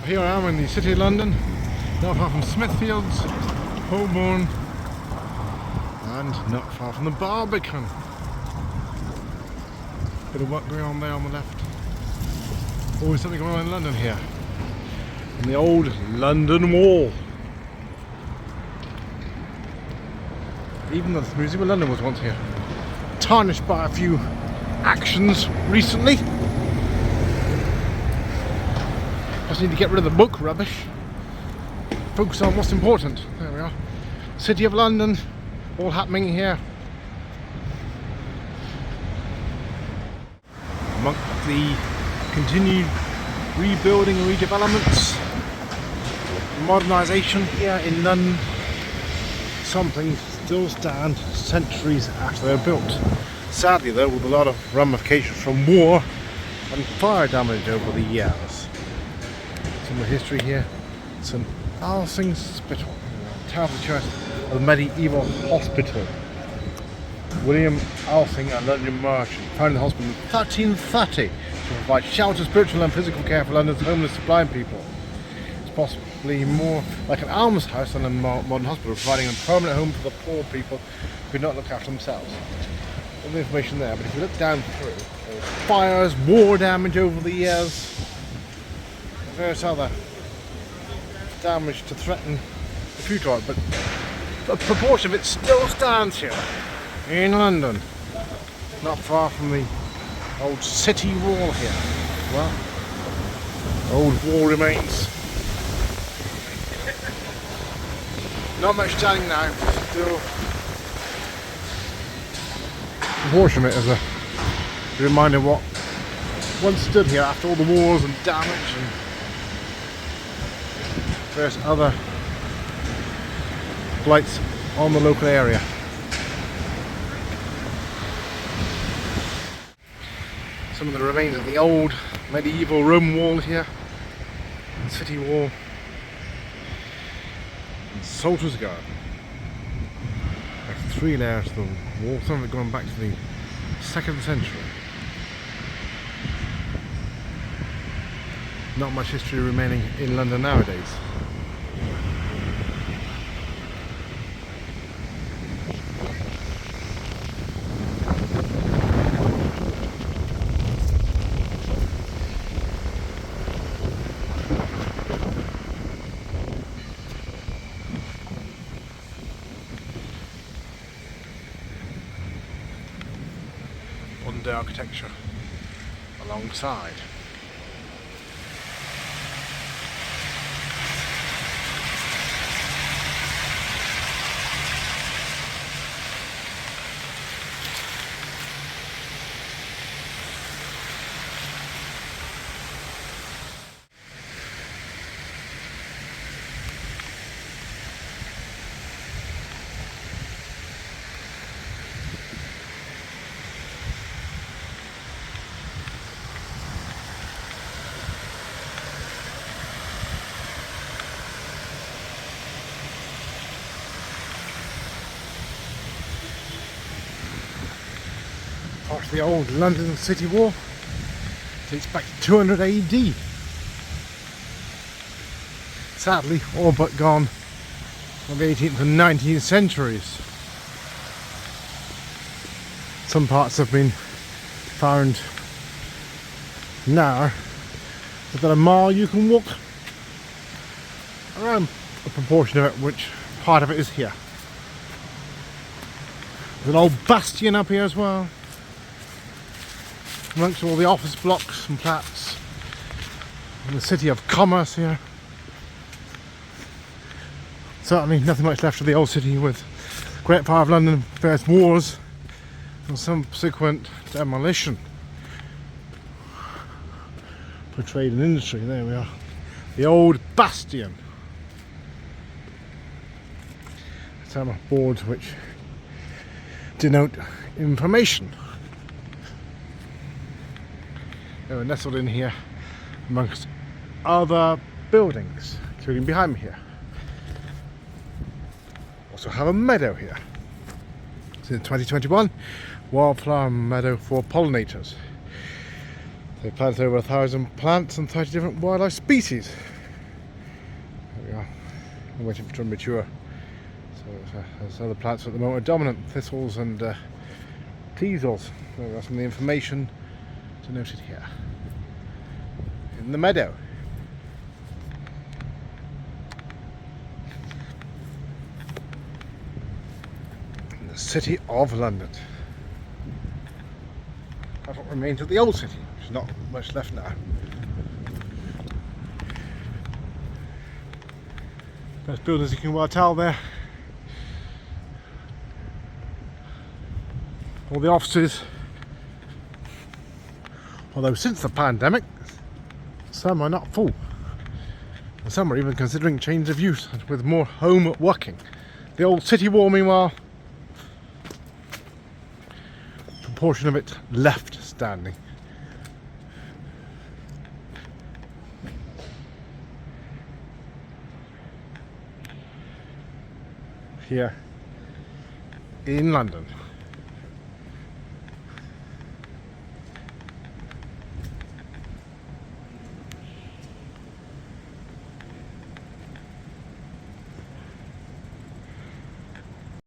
Here I am in the City of London, not far from Smithfields, Holborn, and not far from the Barbican. Bit of work going on there on the left. Always something going on in London here. And the old London Wall. Even though the Museum of London was once here. Tarnished by a few actions recently. Just need to get rid of the book rubbish. Focus on what's important. There we are. City of London, all happening here. Among the continued rebuilding and redevelopments, modernisation here in London, some things still stand centuries after they're built. Sadly though, with a lot of ramifications from war and fire damage over the years. Some of the history here, St Alsing's Hospital, Tower Church of the medieval hospital. William Alsing, a London merchant, founded the hospital in 1330 to provide shelter, spiritual and physical care for London's homeless and blind people. It's possibly more like an almshouse than a modern hospital, providing a permanent home for the poor people who could not look after themselves. All the information there, but if you look down through, there was fires, war damage over the years, various other damage to threaten the future, but a proportion of it still stands here in London, not far from the old city wall here. Well, old wall remains. Not much standing now, still a portion of it as a reminder of what once stood here after all the wars and damage and various other blights on the local area. Some of the remains of the old medieval Roman wall here, the city wall, and Salter's Garden. Like 3 layers of the wall, some of it going back to the 2nd century. Not much history remaining in London nowadays. Under architecture alongside. Part of the old London City Wall dates back to 200 AD. Sadly, all but gone from the 18th and 19th centuries. Some parts have been found now. There's about a mile you can walk around a proportion of it, which part of it is here. There's an old bastion up here as well, amongst all the office blocks and flats in the city of commerce here. Certainly nothing much left of the old city, with Great Fire of London, various wars and subsequent demolition. For trade and industry, there we are. The old bastion. Some boards which denote information. They were nestled in here amongst other buildings, including behind me here. Also have a meadow here. Since 2021, wildflower meadow for pollinators. They planted over 1,000 plants and 30 different wildlife species. I'm waiting for it to mature. So there's other plants at the moment are dominant, thistles and teasels. So that's some of the information to note it here. In the meadow. In the city of London. That's what remains of the old city, which is not much left now. Best buildings you can well tell there. All the offices, although since the pandemic some are not full and some are even considering change of use with more home working. The old city wall, meanwhile, a proportion of it left standing. Here in London.